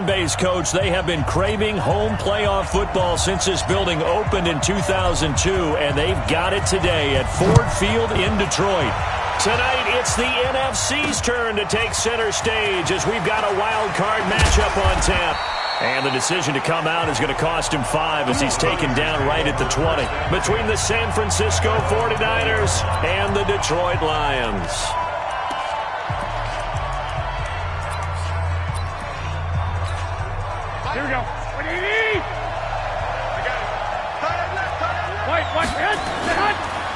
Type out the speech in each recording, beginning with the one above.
base, Coach. They have been craving home playoff football since this building opened in 2002, and they've got it today at Ford Field in Detroit. Tonight, it's the NFC's turn to take center stage as we've got a wild card matchup on tap. And the decision to come out is going to cost him 5 as he's taken down right at the 20 between the San Francisco 49ers and the Detroit Lions. Here we go. What do you need? I got it.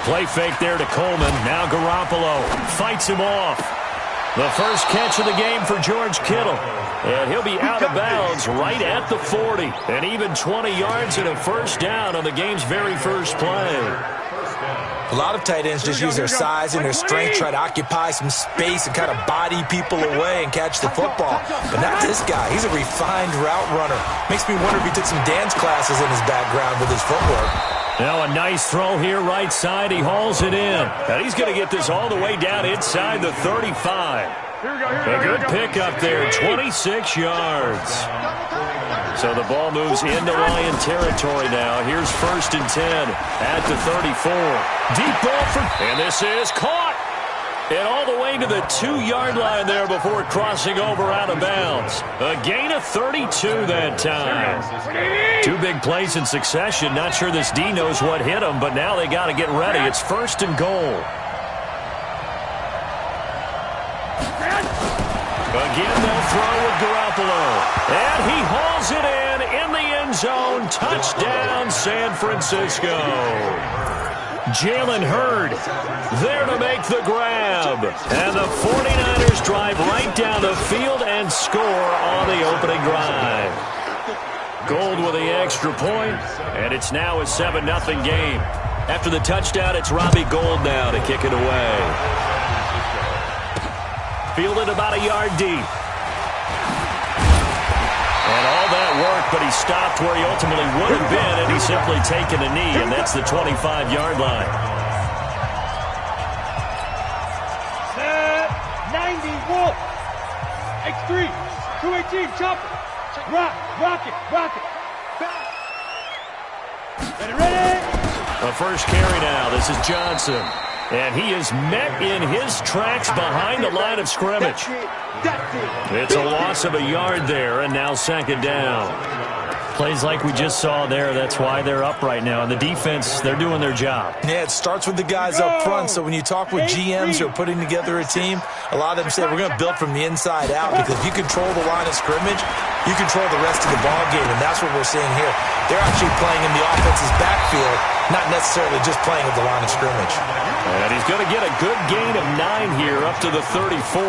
Play fake there to Coleman. Now Garoppolo fights him off. The first catch of the game for George Kittle. And he'll be out of bounds right at the 40. And even 20 yards and a first down on the game's very first play. A lot of tight ends just use their size and their strength, try to occupy some space and kind of body people away and catch the football. But not this guy. He's a refined route runner. Makes me wonder if he took some dance classes in his background with his footwork. Now a nice throw here right side. He hauls it in. And he's going to get this all the way down inside the 35. A good pickup there, 26 yards. So the ball moves into Lion territory now. Here's 1st and 10 at the 34. Deep ball and this is caught. And all the way to the 2-yard line there before crossing over out of bounds. A gain of 32 that time. 2 big plays in succession. Not sure this D knows what hit him, but now they got to get ready. It's 1st and goal. Again, they'll throw with Garoppolo. And he hauls it in the end zone. Touchdown, San Francisco. Jalen Hurd there to make the grab. And the 49ers drive right down the field and score on the opening drive. Gold with the extra point, and it's now a 7-0 game. After the touchdown, it's Robbie Gould now to kick it away. Fielded about a yard deep. And all that work, but he stopped where he ultimately would have been, and he's simply taken a knee, and that's the 25-yard line. Set 90, Wolf. X3, 218, chopper. Rock it. Ready. A first carry now. This is Johnson. And he is met in his tracks behind the line of scrimmage. It's a loss of a yard there, and now 2nd down. Plays like we just saw there. That's why they're up right now. And the defense, they're doing their job. Yeah, it starts with the guys up front. So when you talk with GMs who are putting together a team, a lot of them say we're going to build from the inside out, because if you control the line of scrimmage, you control the rest of the ball game, and that's what we're seeing here. They're actually playing in the offense's backfield, not necessarily just playing at the line of scrimmage. And he's going to get a good gain of 9 here, up to the 34.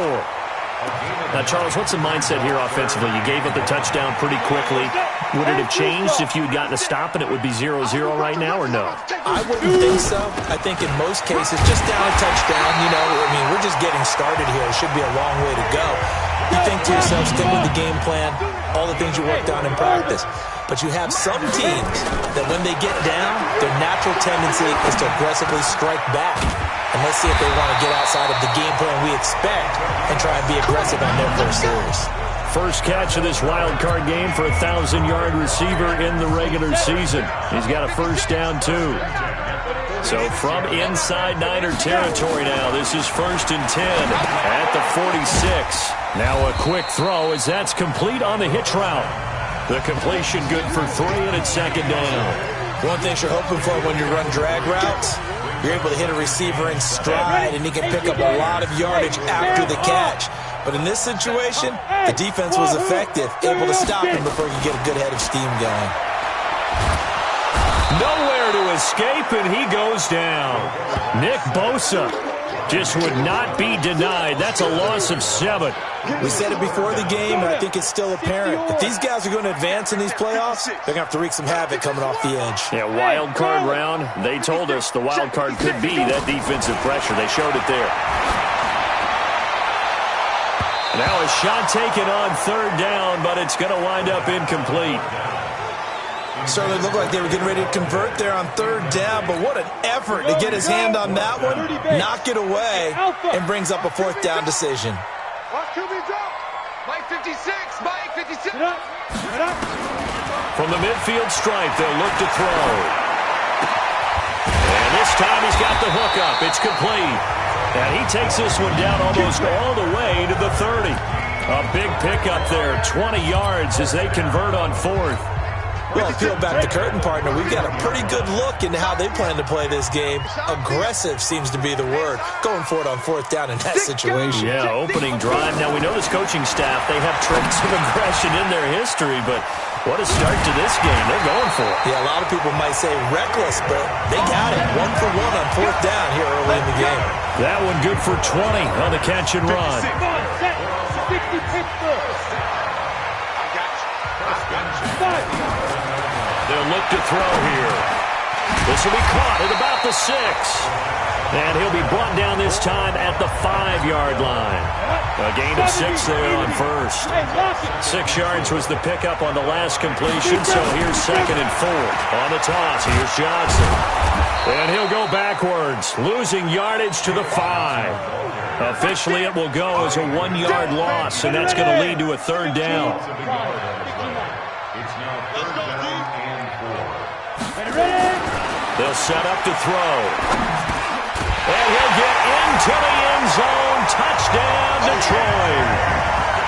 Now, Charles, what's the mindset here offensively? You gave up the touchdown pretty quickly. Would it have changed if you had gotten a stop and it would be 0-0 right now, or no? I wouldn't think so. I think in most cases, just down a touchdown, we're just getting started here. It should be a long way to go. You think to yourself, stick with the game plan, all the things you worked on in practice. But you have some teams that when they get down, their natural tendency is to aggressively strike back. And let's see if they want to get outside of the game plan we expect and try and be aggressive on their first series. First catch of this wild card game for a 1,000-yard receiver in the regular season. He's got a first down, too. So from inside Niner territory now, this is 1st and 10 at the 46. Now a quick throw as that's complete on the hitch route. The completion good for 3, and it's 2nd down. One thing you're hoping for when you run drag routes, you're able to hit a receiver in stride, and he can pick up a lot of yardage after the catch. But in this situation, the defense was effective, able to stop him before he could get a good head of steam going. Nowhere to escape, and he goes down. Nick Bosa just would not be denied. That's a loss of 7. We said it before the game, and I think it's still apparent. If these guys are going to advance in these playoffs, they're going to have to wreak some havoc coming off the edge. Yeah, wild card round. They told us the wild card could be that defensive pressure. They showed it there. Now a shot taken on 3rd down, but it's going to wind up incomplete. Certainly looked like they were getting ready to convert there on 3rd down, but what an effort to get his hand on that one, knock it away, and brings up a 4th down decision. Mike 56, Mike 56. From the midfield stripe, they'll look to throw. And this time he's got the hook up. It's complete. And he takes this one down almost all the way to the 30. A big pickup there, 20 yards as they convert on fourth. Well, peel back the curtain, partner. We've got a pretty good look into how they plan to play this game. Aggressive seems to be the word. Going for it on fourth down in that situation. Yeah, opening drive. Now, we know this coaching staff, they have traits of aggression in their history, but what a start to this game. They're going for it. Yeah, a lot of people might say reckless, but they got it. 1 for 1 on fourth down here early in the game. That one good for 20 on the catch and run. 60 Pittsburgh. They'll look to throw here. This will be caught at about the 6. And he'll be brought down this time at the 5-yard line. A gain of 6 there on first. 6 yards was the pickup on the last completion, so here's 2nd and 4. On the toss, here's Johnson. And he'll go backwards, losing yardage to the 5. Officially, it will go as a 1-yard loss, and that's going to lead to a 3rd down. They'll set up to throw. And he'll get into the end zone. Touchdown, Detroit.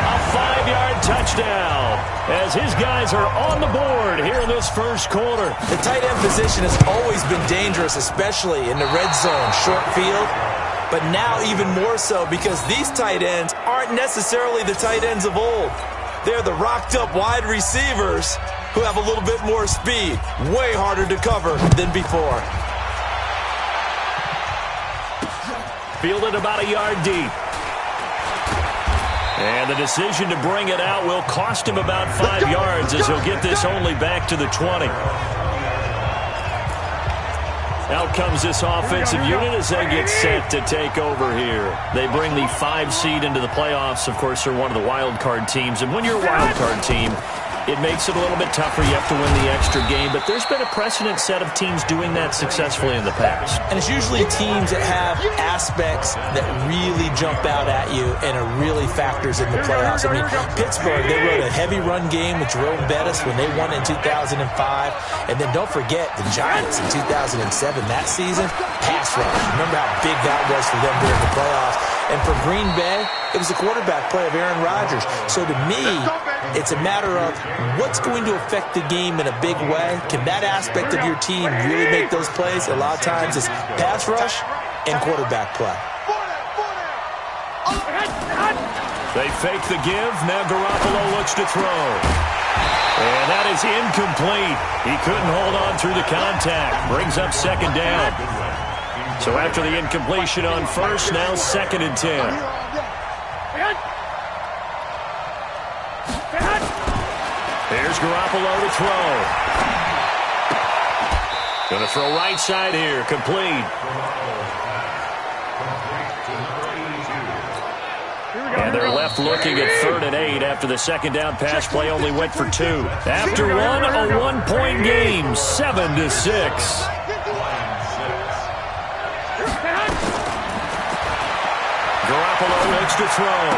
A 5-yard touchdown as his guys are on the board here in this first quarter. The tight end position has always been dangerous, especially in the red zone, short field. But now even more so because these tight ends aren't necessarily the tight ends of old. They're the rocked-up wide receivers who have a little bit more speed. Way harder to cover than before. Fielded about a yard deep. And the decision to bring it out will cost him about 5 yards as he'll get this only back to the 20. Out comes this offensive unit as they get set to take over here. They bring the 5 seed into the playoffs. Of course, they're one of the wild card teams. And when you're a wild card team, it makes it a little bit tougher. You have to win the extra game. But there's been a precedent set of teams doing that successfully in the past. And it's usually teams that have aspects that really jump out at you and it really factors in the playoffs. I mean, Pittsburgh, they rode a heavy run game with Jerome Bettis when they won in 2005. And then don't forget the Giants in 2007. That season, pass rush. Remember how big that was for them during the playoffs. And for Green Bay, it was the quarterback play of Aaron Rodgers. So to me, it's a matter of what's going to affect the game in a big way. Can that aspect of your team really make those plays? A lot of times it's pass rush and quarterback play. They fake the give. Now Garoppolo looks to throw. And that is incomplete. He couldn't hold on through the contact. Brings up 2nd down. So after the incompletion on first, now 2nd and 10. Here's Garoppolo to throw. Going to throw right side here. Complete. And they're left looking at 3rd and 8 after the 2nd down pass play only went for 2. After one, a 1-point game, 7-6. Garoppolo looks to throw.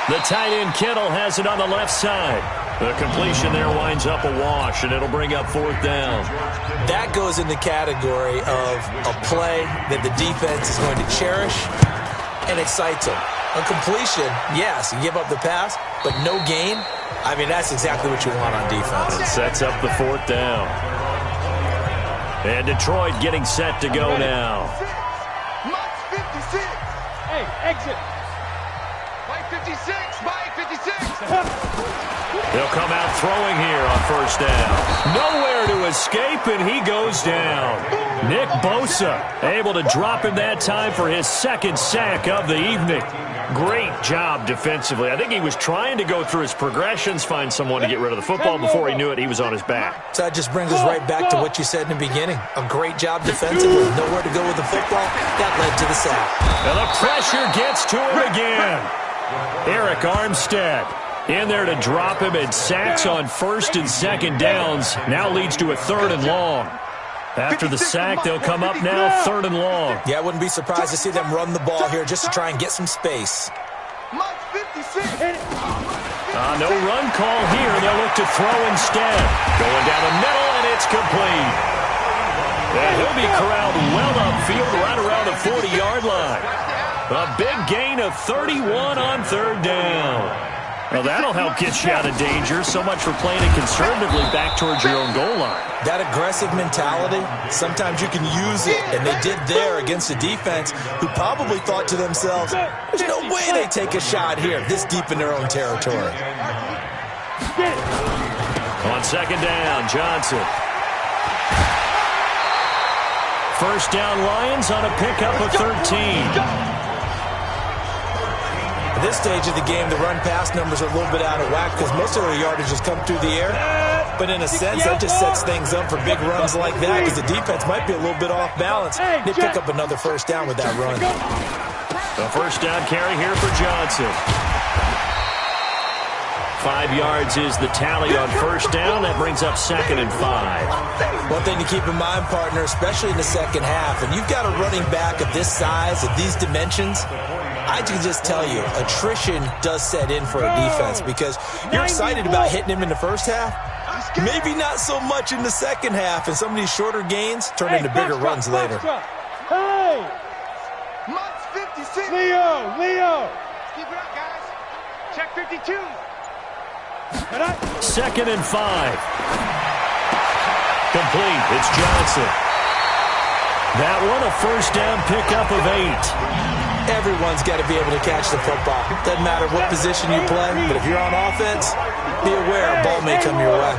The tight end Kittle has it on the left side. The completion there winds up a wash, and it'll bring up 4th down. That goes in the category of a play that the defense is going to cherish and excites them. A completion, yes, you give up the pass, but no gain. I mean, that's exactly what you want on defense. It sets up the 4th down. And Detroit getting set to go now. Hey, exit. Mike 56, Mike 56. They'll come out throwing here on 1st down. Nowhere to escape, and he goes down. Nick Bosa able to drop him that time for his 2nd sack of the evening. Great job defensively. I think he was trying to go through his progressions, find someone to get rid of the football. Before he knew it, he was on his back. So that just brings us right back to what you said in the beginning. A great job defensively. Nowhere to go with the football. That led to the sack. And the pressure gets to him again. Eric Armstead in there to drop him, and sacks on 1st and 2nd downs. Now leads to a 3rd and long. After the sack, they'll come up now 3rd and long. Yeah, I wouldn't be surprised to see them run the ball here just to try and get some space. Mike 56. No run call here. They'll look to throw instead. Going down the middle, and it's complete. And he'll be corralled well upfield right around the 40-yard line. A big gain of 31 on third down. Well, that'll help get you out of danger. So much for playing it conservatively back towards your own goal line. That aggressive mentality, sometimes you can use it, and they did there against a defense who probably thought to themselves, there's no way they take a shot here this deep in their own territory. On second down, Johnson. First down, Lions on a pickup of 13. At this stage of the game, the run-pass numbers are a little bit out of whack because most of their yardage has come through the air. But in a sense, that just sets things up for big runs like that because the defense might be a little bit off balance. They pick up another first down with that run. The first down carry here for Johnson. 5 yards is the tally on first down. That brings up 2nd and 5. One thing to keep in mind, partner, especially in the second half, and you've got a running back of this size, of these dimensions, I can just tell you, attrition does set in for a defense because you're excited about hitting him in the first half. Maybe not so much in the second half, and some of these shorter gains turn into bigger runs later. Hey! Months 56. Leo! Keep it up, guys. Check 52. 2nd and 5. Complete. It's Johnson. That one a first down pickup of 8. Everyone's got to be able to catch the football. Doesn't matter what position you play, but if you're on offense, be aware a ball may come your way.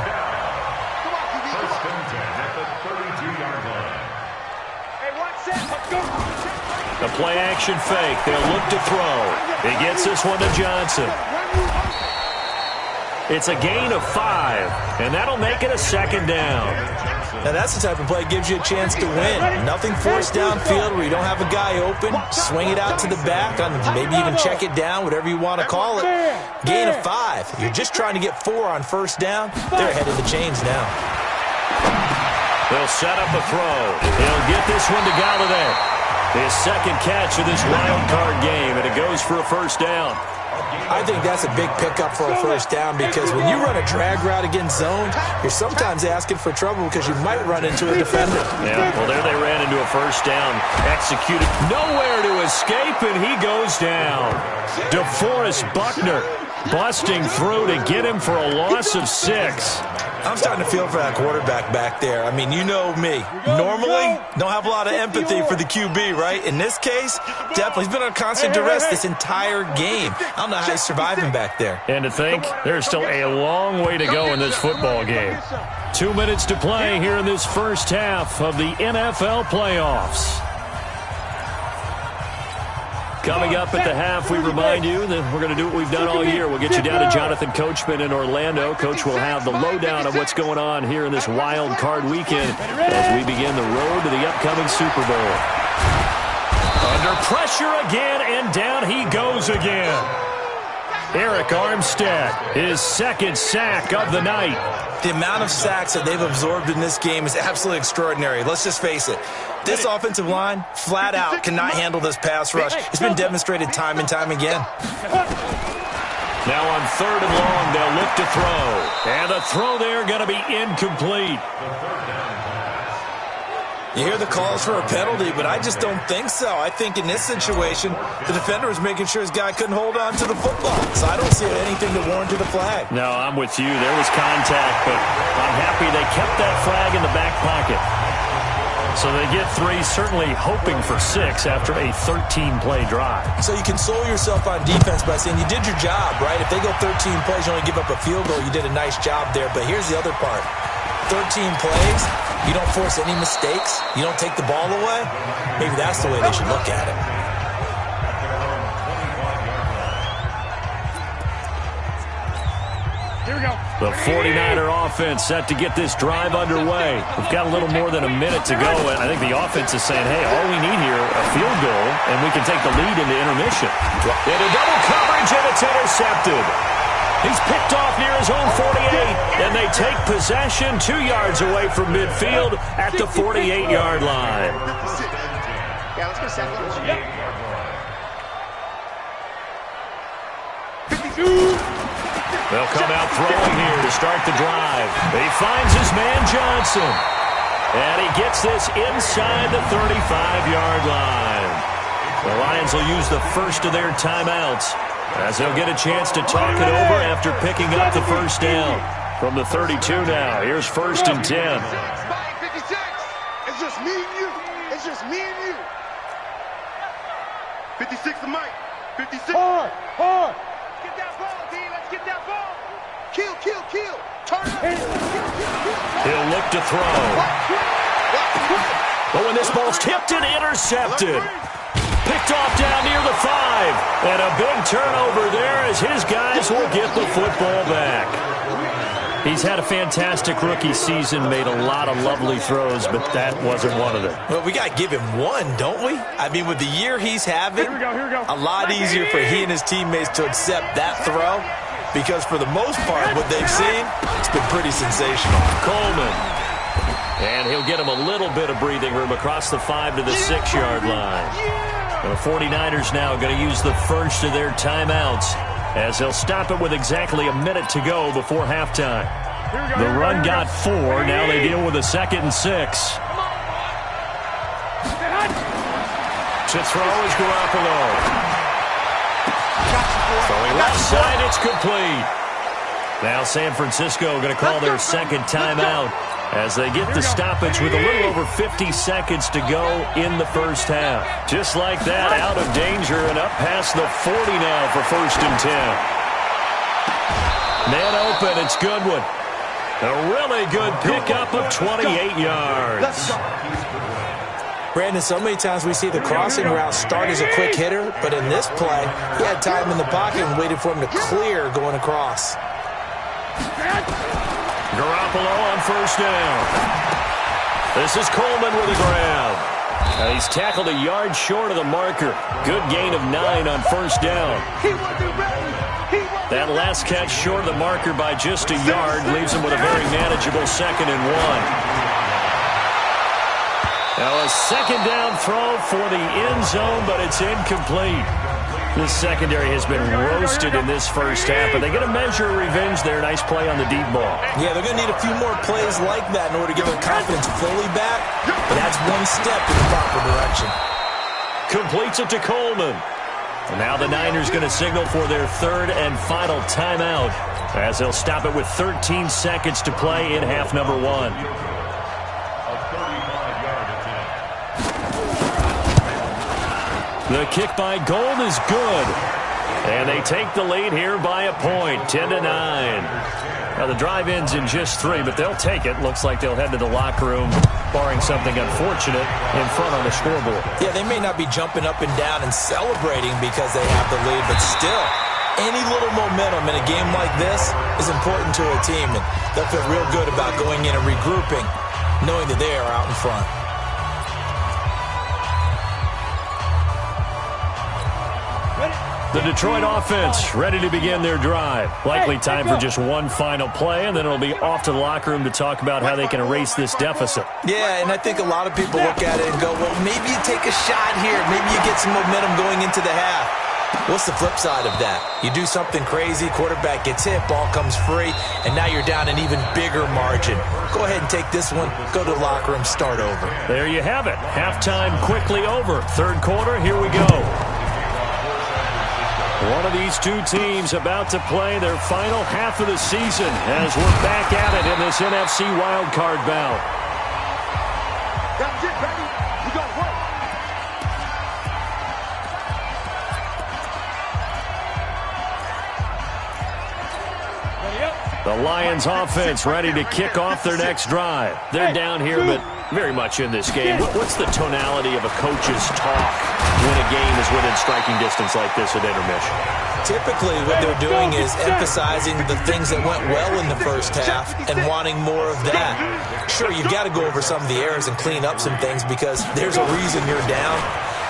The play action fake. They'll look to throw. He gets this one to Johnson. It's a gain of 5, and that'll make it a second down. Now, that's the type of play that gives you a chance to win. Nothing forced downfield where you don't have a guy open. Swing it out to the back, maybe even check it down, whatever you want to call it. Gain of 5. You're just trying to get 4 on first down. They're ahead of the chains now. They'll set up a throw. He'll get this one to Galladay. His second catch of this wild card game, and it goes for a first down. I think that's a big pickup for a first down because when you run a drag route against zone, you're sometimes asking for trouble because you might run into a defender. Yeah, well, there they ran into a first down. Executed nowhere to escape, and he goes down. DeForest Buckner busting through to get him for a loss of 6. I'm starting to feel for that quarterback back there. I mean, you know me. Normally, don't have a lot of empathy for the QB, right? In this case, definitely. He's been on constant duress this entire game. I don't know how he's surviving back there. And to think, there's still a long way to go in this football game. 2 minutes to play here in this first half of the NFL playoffs. Coming up at the half, we remind you that we're going to do what we've done all year. We'll get you down to Jonathan Coachman in Orlando. Coach will have the lowdown of what's going on here in this wild card weekend as we begin the road to the upcoming Super Bowl. Under pressure again, and down he goes again. Eric Armstead, his second sack of the night. The amount of sacks that they've absorbed in this game is absolutely extraordinary. Let's just face it. This offensive line, flat out, cannot handle this pass rush. It's been demonstrated time and time again. Now on 3rd and long, they'll look to throw. And the throw there going to be incomplete. You hear the calls for a penalty, but I just don't think so. I think in this situation, the defender was making sure his guy couldn't hold on to the football. So I don't see anything to warrant a flag. No, I'm with you. There was contact, but I'm happy they kept that flag in the back pocket. So they get 3, certainly hoping for 6 after a 13-play drive. So you console yourself on defense by saying you did your job, right? If they go 13 plays, you only give up a field goal, you did a nice job there. But here's the other part. 13 plays, you don't force any mistakes, you don't take the ball away. Maybe that's the way they should look at it. Here we go. The 49er offense set to get this drive underway. We've got a little more than a minute to go, and I think the offense is saying, hey, all we need here, a field goal, and we can take the lead into intermission. Into double coverage, and it's intercepted. He's picked off near his own 48, and they take possession 2 yards away from midfield at the 48-yard line. Yeah, let's go second. They'll come out throwing here to start the drive. He finds his man Johnson. And he gets this inside the 35-yard line. The Lions will use the first of their timeouts as they'll get a chance to talk it over after picking up the first down. From the 32 now, here's 1st and 10. 56. It's just me and you. It's just me and you. 56 to Mike. 56. Hard. Get that ball, D. Let's get that ball. Kill. Turn up. He'll look to throw. But when this ball's tipped and intercepted. Picked off down near the 5. And a big turnover there as his guys will get the football back. He's had a fantastic rookie season, made a lot of lovely throws, but that wasn't one of them. Well, we got to give him one, don't we? I mean, with the year he's having, Here we go. a lot easier for he and his teammates to accept that throw because for the most part, what they've seen, it's been pretty sensational. Coleman. And he'll get him a little bit of breathing room across the 5 to the 6-yard line. And the 49ers now going to use the first of their timeouts as they'll stop it with exactly a minute to go before halftime. The run got 4. Now they deal with a 2nd and 6. To throw is Garoppolo. Throwing left side, it's complete. Now San Francisco going to call their second timeout as they get the stoppage with a little over 50 seconds to go in the first half. Just like that, out of danger and up past the 40 now for 1st and 10. Man open, it's Goodwin. A really good pickup of 28 yards. Brandon, so many times we see the crossing route start as a quick hitter, but in this play, he had time in the pocket and waited for him to clear going across. Garoppolo on 1st down. This is Coleman with a grab. And he's tackled a yard short of the marker. Good gain of 9 on 1st down. That last catch short of the marker by just a yard leaves him with a very manageable 2nd and 1. Now a 2nd down throw for the end zone, but it's incomplete. This secondary has been roasted in this first half, but they get a measure of revenge there. Nice play on the deep ball. Yeah, they're going to need a few more plays like that in order to get their confidence fully back, but that's one step in the proper direction. Completes it to Coleman. And now the Niners going to signal for their 3rd and final timeout as they'll stop it with 13 seconds to play in half number 1. The kick by Gold is good. And they take the lead here by a point, 10-9. Now the drive ends in just 3, but they'll take it. Looks like they'll head to the locker room, barring something unfortunate, in front on the scoreboard. Yeah, they may not be jumping up and down and celebrating because they have the lead, but still, any little momentum in a game like this is important to a team, and they'll feel real good about going in and regrouping, knowing that they are out in front. The Detroit offense ready to begin their drive. Likely time for just one final play, and then it'll be off to the locker room to talk about how they can erase this deficit. Yeah, and I think a lot of people look at it and go, well, maybe you take a shot here. Maybe you get some momentum going into the half. What's the flip side of that? You do something crazy, quarterback gets hit, ball comes free, and now you're down an even bigger margin. Go ahead and take this one, go to the locker room, start over. There you have it. Halftime quickly over. 3rd quarter, here we go. One of these two teams about to play their final half of the season as we're back at it in this NFC wildcard bout. That's it, baby. We got to work. The Lions offense ready to kick off their next drive. They're down here, but very much in this game. What's the tonality of a coach's talk when a game is within striking distance like this at intermission? Typically, what they're doing is emphasizing the things that went well in the first half and wanting more of that. Sure, you've got to go over some of the errors and clean up some things because there's a reason you're down.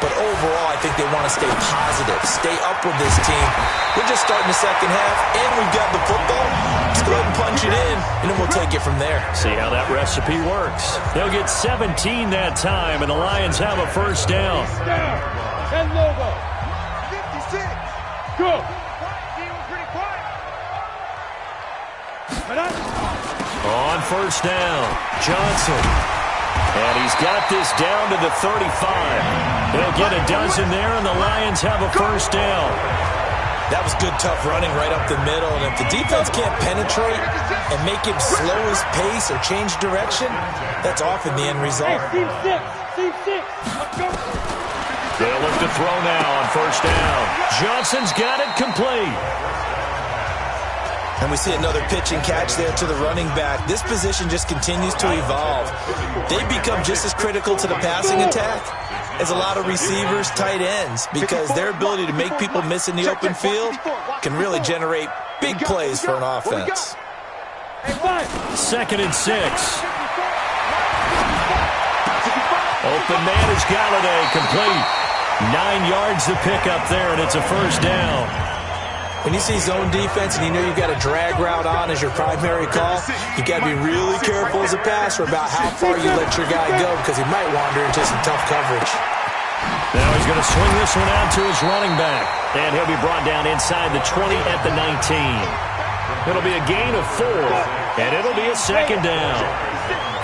But overall, I think they want to stay positive, stay up with this team. We're just starting the second half, and we've got the football. Let's go ahead and punch it in, and then we'll take it from there. See how that recipe works. They'll get 17 that time, and the Lions have a 1st down. And logo. 56. Go. He was pretty quiet. On first down, Johnson. And he's got this down to the 35. They'll get a dozen there, and the Lions have a first down. That was good, tough running right up the middle. And if the defense can't penetrate and make him slow his pace or change direction, that's often the end result. Team six. Let's go. They'll look to throw now on first down. Johnson's got it complete. And we see another pitch and catch there to the running back. This position just continues to evolve. They become just as critical to the passing attack as a lot of receivers, tight ends, because their ability to make people miss in the open field can really generate big plays for an offense. 2nd and 6. Open man is Galladay, complete. 9 yards to pick up there, and it's a first down. When you see zone defense and you know you've got a drag route on as your primary call, you've got to be really careful as a passer about how far you let your guy go, because he might wander into some tough coverage. Now he's going to swing this one out to his running back, and he'll be brought down inside the 20 at the 19. It'll be a gain of 4, and it'll be a second down.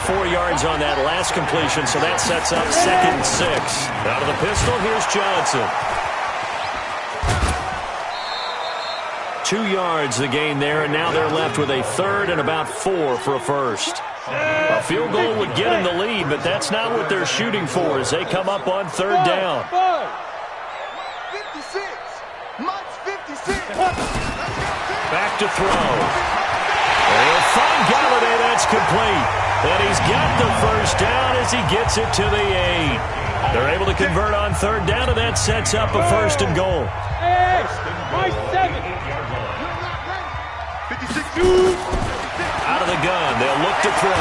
4 yards on that last completion, so that sets up 2nd and 6. Out of the pistol, here's Johnson. 2 yards the gain there, and now they're left with a 3rd and about 4 for a first. A field goal would get them the lead, but that's not what they're shooting for as they come up on 3rd down. 56. Mike's 56. Back to throw. They'll find Galladay. That's complete. And he's got the first down as he gets it to the 8. They're able to convert on 3rd down, and that sets up a 1st and goal. Hey, my 7. 56. Out of the gun, they'll look to throw.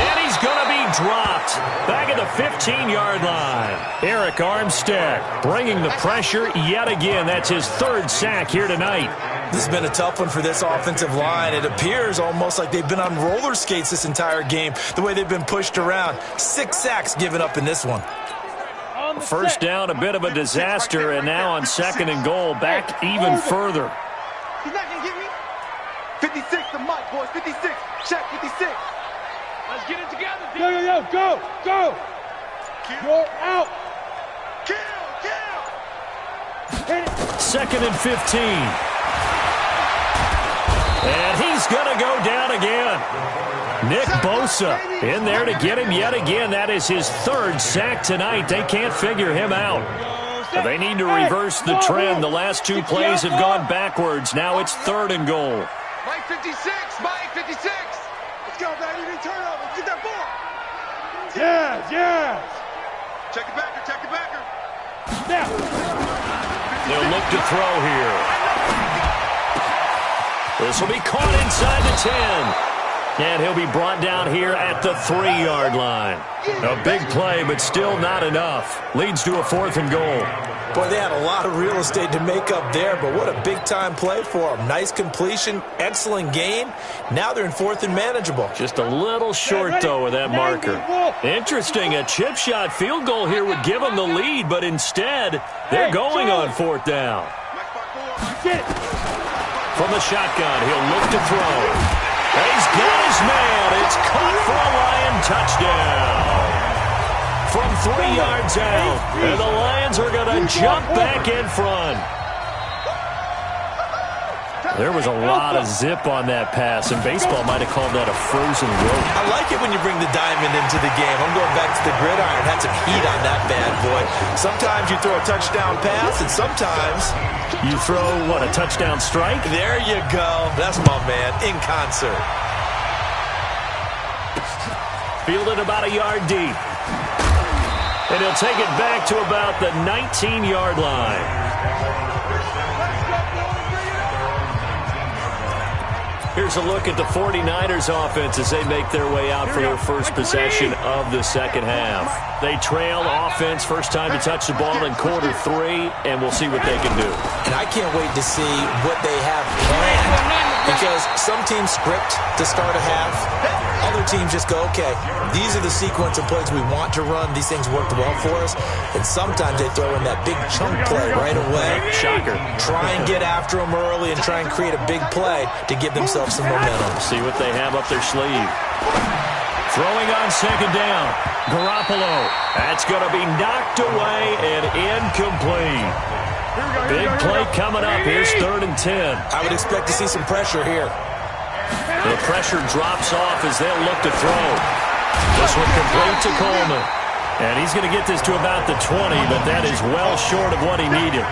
And he's going to be dropped back at the 15-yard line. Eric Armstead bringing the pressure yet again. That's his 3rd sack here tonight. This has been a tough one for this offensive line. It appears almost like they've been on roller skates this entire game, the way they've been pushed around. 6 sacks given up in this one. First down, a bit of a disaster, and now on 2nd and goal, back even further. He's not going to get me. 56 to Mike, boys. 56. Check 56. Let's get it together. Yo, go. You're out. Kill. Hit it. 2nd and 15. And he's going to go down again. Nick Bosa in there to get him yet again. That is his 3rd sack tonight. They can't figure him out. They need to reverse the trend. The last 2 plays have gone backwards. Now it's 3rd and goal. Mike 56. Mike 56. Let's go, baby. Turnover. Get that ball. Yes. Check it backer. Now. They'll look to throw here. This will be caught inside the 10. And he'll be brought down here at the 3-yard line. A big play, but still not enough. Leads to a 4th and goal. Boy, they had a lot of real estate to make up there, but what a big-time play for them. Nice completion, excellent gain. Now they're in 4th and manageable. Just a little short, though, with that marker. Interesting, a chip shot field goal here would give them the lead, but instead, they're going on 4th down. From the shotgun, he'll look to throw. He's got his man. It's caught for a Lion touchdown. From 3 yards out, and the Lions are going to jump back in front. There was a lot of zip on that pass, and baseball might have called that a frozen rope. I like it when you bring the diamond into the game. I'm going back to the gridiron. Had some heat on that bad boy. Sometimes you throw a touchdown pass, and sometimes you throw, what, a touchdown strike? There you go. That's my man, in concert. Fielded about a yard deep. And he'll take it back to about the 19-yard line. Here's a look at the 49ers offense as they make their way out for their first possession of the second half. They trail offense first time to touch the ball in quarter 3, and we'll see what they can do. And I can't wait to see what they have planned, because some teams script to start a half, Other teams just go, okay, these are the sequence of plays we want to run. These things worked well for us. And sometimes they throw in that big chunk play right away. Shocker. Try and get after them early and try and create a big play to give themselves some momentum. See what they have up their sleeve. Throwing on second down. Garoppolo. That's going to be knocked away and incomplete. Big play coming up. Here's 3rd and 10. I would expect to see some pressure here. The pressure drops off as they'll look to throw. This one complete to Coleman. And he's going to get this to about the 20, but that is well short of what he needed.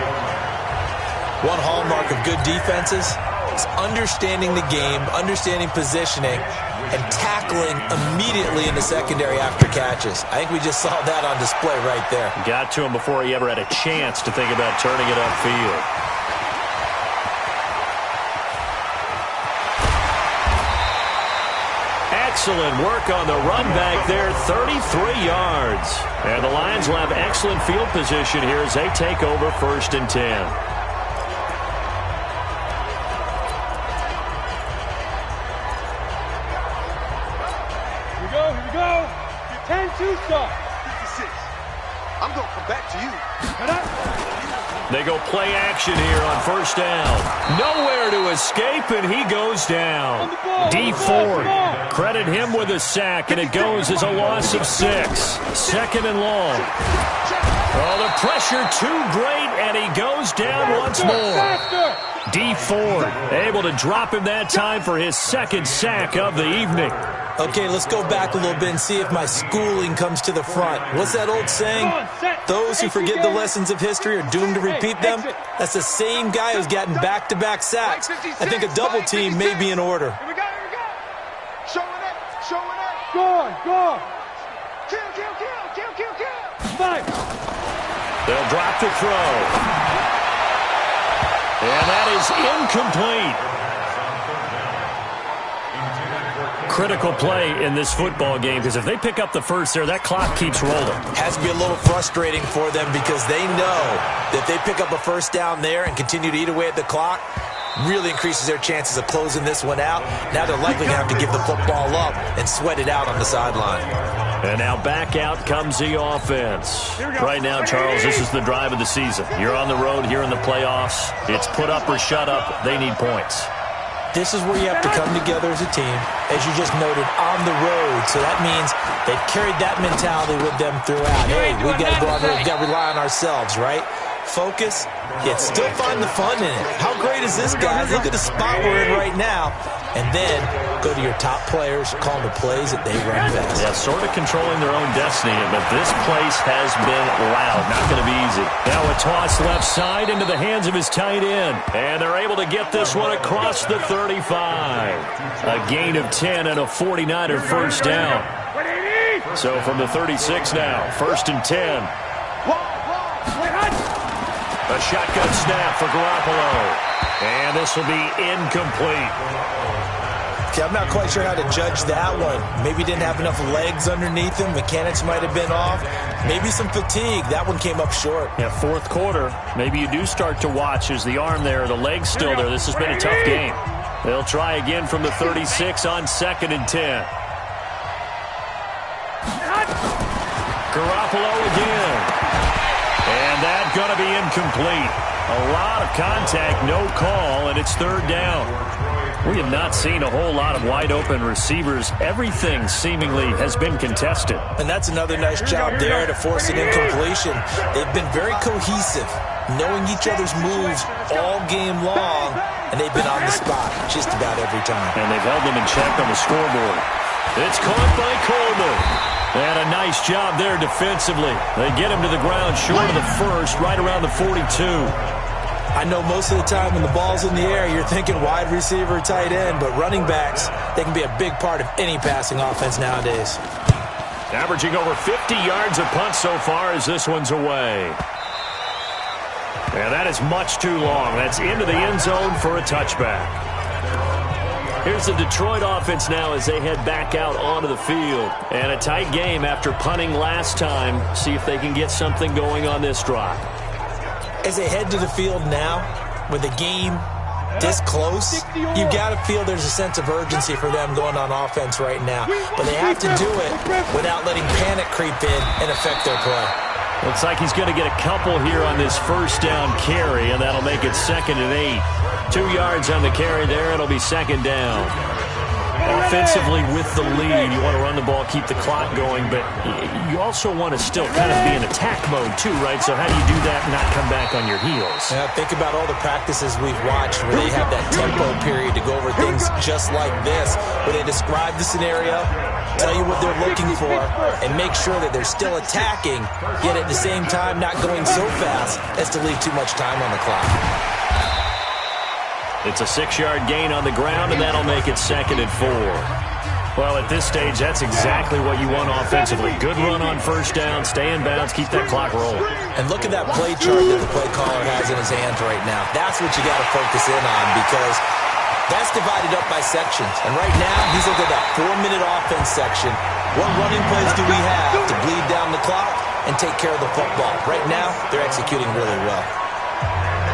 One hallmark of good defenses is understanding the game, understanding positioning, and tackling immediately in the secondary after catches. I think we just saw that on display right there. Got to him before he ever had a chance to think about turning it upfield. Excellent work on the run back there, 33 yards. And the Lions will have excellent field position here as they take over 1st and 10. Here we go. 10-2 stop. 56. I'm going to come back to you. They go play action here on 1st down. Nowhere to escape, and he goes down. D Ford, credit him with a sack, and it goes as a loss of 6. 2nd and long. Oh, the pressure too great, and he goes down once more. D Ford able to drop him that time for his 2nd sack of the evening. Okay, let's go back a little bit and see if my schooling comes to the front. What's that old saying? Those who forget the lessons of history are doomed to repeat them. That's the same guy who's gotten back-to-back sacks. I think a double team may be in order. Here we go. Showing up. Go on. Kill. 5. They'll drop the throw. And that is incomplete. Critical play in this football game, because if they pick up the first there, that clock keeps rolling. Has to be a little frustrating for them because they know that if they pick up a 1st down there and continue to eat away at the clock, really increases their chances of closing this one out. Now they're likely going to have to give the football up and sweat it out on the sideline. And now back out comes the offense. Right now, Charles, this is the drive of the season. You're on the road here in the playoffs. It's put up or shut up. They need points. This is where you have to come together as a team, as you just noted, on the road. So that means they've carried that mentality with them throughout. Hey, we got to go on the road. We've got to rely on ourselves, right? Focus, yet still find the fun in it. How great is this, guys? Look at the spot we're in right now. And then go to your top players, call them the plays that they run best. Yeah, sort of controlling their own destiny, but this place has been loud. Not going to be easy. Now a toss left side into the hands of his tight end. And they're able to get this one across the 35. A gain of 10 and a 49er 1st down. So from the 36 now, 1st and 10. A shotgun snap for Garoppolo. And this will be incomplete. Okay, I'm not quite sure how to judge that one. Maybe didn't have enough legs underneath him. Mechanics might have been off. Maybe some fatigue. That one came up short. Yeah, 4th quarter. Maybe you do start to watch as the arm there, the leg's still there. This has been a tough game. They'll try again from the 36 on 2nd and 10. Garoppolo again. And that's going to be incomplete. A lot of contact, no call, and it's 3rd down. We have not seen a whole lot of wide-open receivers. Everything seemingly has been contested. And that's another nice job there to force an incompletion. They've been very cohesive, knowing each other's moves all game long, and they've been on the spot just about every time. And they've held them in check on the scoreboard. It's caught by Coleman. And a nice job there defensively. They get him to the ground short of the 1st, right around the 42. I know most of the time when the ball's in the air, you're thinking wide receiver, tight end, but running backs, they can be a big part of any passing offense nowadays. Averaging over 50 yards a punt so far as this one's away. And that is much too long. That's into the end zone for a touchback. Here's the Detroit offense now as they head back out onto the field. And a tight game after punting last time. See if they can get something going on this drive. As they head to the field now, with the game this close, you've got to feel there's a sense of urgency for them going on offense right now. But they have to do it without letting panic creep in and affect their play. Looks like he's going to get a couple here on this first down carry, and that'll make it 2nd and 8. 2 yards on the carry there. It'll be 2nd down. Offensively with the lead, you want to run the ball, keep the clock going, but you also want to still kind of be in attack mode too, right? So how do you do that and not come back on your heels? Yeah, think about all the practices we've watched where they have that tempo period to go over things just like this, where they describe the scenario, tell you what they're looking for, and make sure that they're still attacking, yet at the same time not going so fast as to leave too much time on the clock. It's a 6-yard gain on the ground, and that'll make it 2nd and 4. Well, at this stage, that's exactly what you want offensively. Good run on first down, stay in bounds, keep that clock rolling. And look at that play chart that the play caller has in his hands right now. That's what you got to focus in on, because that's divided up by sections. And right now, he's looking at that 4-minute offense section. What running plays do we have to bleed down the clock and take care of the football? Right now, they're executing really well.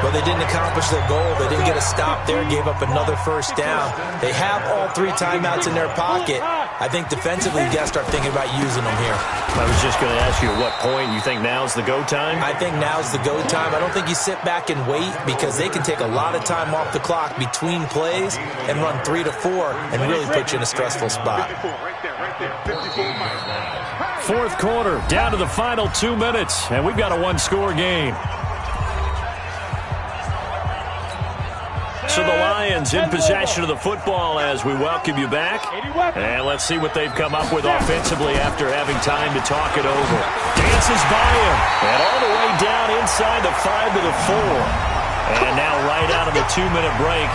But they didn't accomplish their goal. They didn't get a stop there, gave up another first down. They have all 3 timeouts in their pocket. I think defensively, you got to start thinking about using them here. I was just going to ask you at what point you think now's the go time? I think now's the go time. I don't think you sit back and wait, because they can take a lot of time off the clock between plays and run 3 to 4 and really put you in a stressful spot. 4th quarter, down to the final 2 minutes, and we've got a 1-score game. So the Lions in possession of the football as we welcome you back. And let's see what they've come up with offensively after having time to talk it over. Dances by him. And all the way down inside the 5 to the 4. And now right out of the 2-minute break,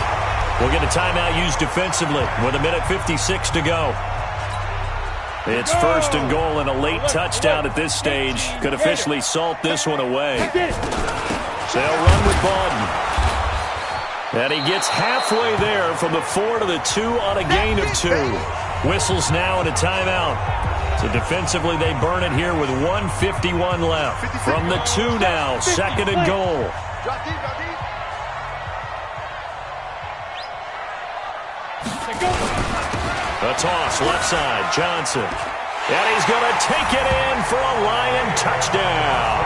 we'll get a timeout used defensively with 1:56 to go. It's 1st and goal, and a late touchdown at this stage could officially salt this one away. They'll run with Baldwin. And he gets halfway there from the 4 to the 2 on a gain of 2. Whistles now and a timeout. So defensively they burn it here with 1:51 left. From the 2 now, 2nd and goal. A toss left side, Johnson. And he's going to take it in for a Lion touchdown.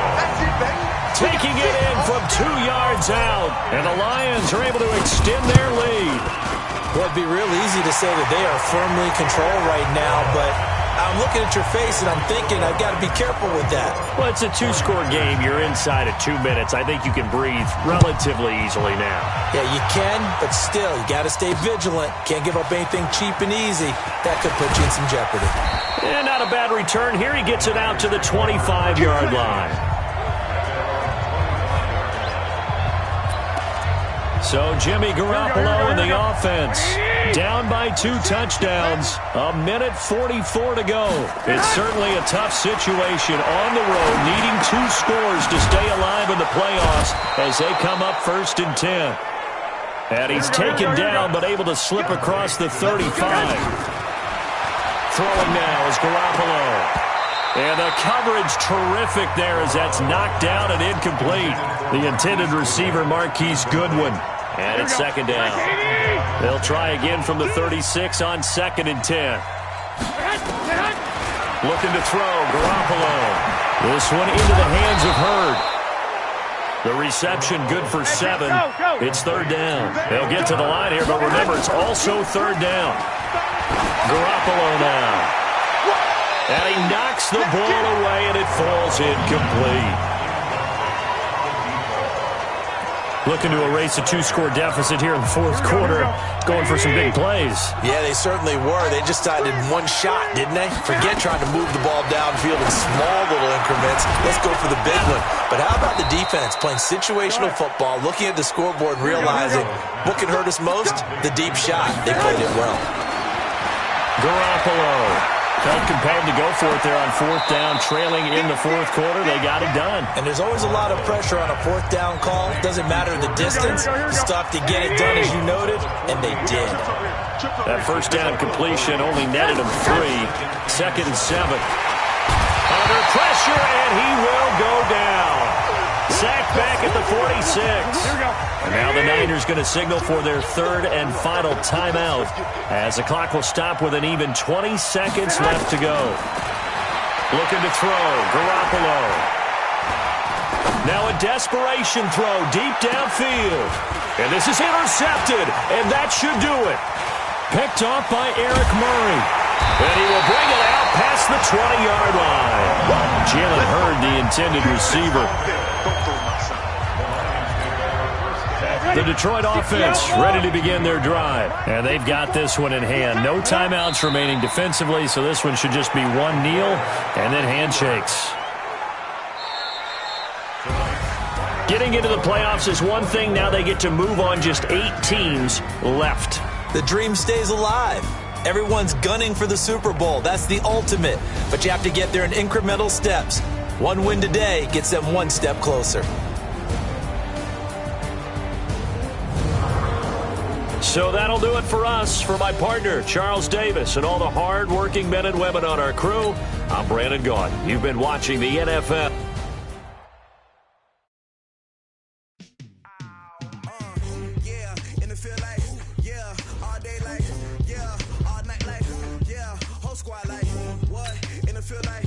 Taking it in from 2 yards out. And the Lions are able to extend their lead. Well, it'd be real easy to say that they are firmly in control right now, but I'm looking at your face and I'm thinking I've got to be careful with that. Well, it's a 2-score game. You're inside of 2 minutes. I think you can breathe relatively easily now. Yeah, you can, but still, you got to stay vigilant. Can't give up anything cheap and easy. That could put you in some jeopardy. And not a bad return here. He gets it out to the 25-yard line. So Jimmy Garoppolo in the offense. Down by 2 touchdowns. 1:44 to go. It's certainly a tough situation on the road, needing 2 scores to stay alive in the playoffs as they come up 1st and 10. And he's taken down but able to slip across the 35. Throwing now is Garoppolo. And the coverage terrific there as that's knocked down and incomplete. The intended receiver, Marquise Goodwin. And it's 2nd down. They'll try again from the 36 on 2nd and 10. Looking to throw, Garoppolo. This one into the hands of Hurd. The reception good for 7. It's 3rd down. They'll get to the line here, but remember, it's also 3rd down. Garoppolo now. And he knocks the ball away, and it falls incomplete. Looking to erase a 2-score deficit here in the 4th quarter. Going for some big plays. Yeah, they certainly were. They just decided one shot, didn't they? Forget trying to move the ball downfield in small little increments. Let's go for the big one. But how about the defense playing situational football, looking at the scoreboard and realizing what can hurt us most? The deep shot. They played it well. Garoppolo felt compelled to go for it there on 4th down, trailing in the 4th quarter. They got it done. And there's always a lot of pressure on a 4th down call. It doesn't matter the distance. You still have to get it done, as you noted, and they did. That first down completion only netted him 3. 2nd and 7. Under pressure, and he will go down. Sacked back at the 46. And now the Niners going to signal for their third and final timeout as the clock will stop with an even 20 seconds left to go. Looking to throw, Garoppolo. Now a desperation throw deep downfield. And this is intercepted, and that should do it. Picked off by Eric Murray. And he will bring it out past the 20-yard line. Jalen Hurd, the intended receiver. The Detroit offense ready to begin their drive. And they've got this one in hand. No timeouts remaining defensively, so this one should just be one kneel and then handshakes. Getting into the playoffs is one thing. Now they get to move on. Just 8 teams left. The dream stays alive. Everyone's gunning for the Super Bowl. That's the ultimate. But you have to get there in incremental steps. One win today gets them one step closer. So that'll do it for us. For my partner, Charles Davis, and all the hard-working men and women on our crew, I'm Brandon Gaudin. You've been watching the NFL. Squad like, what? In the field like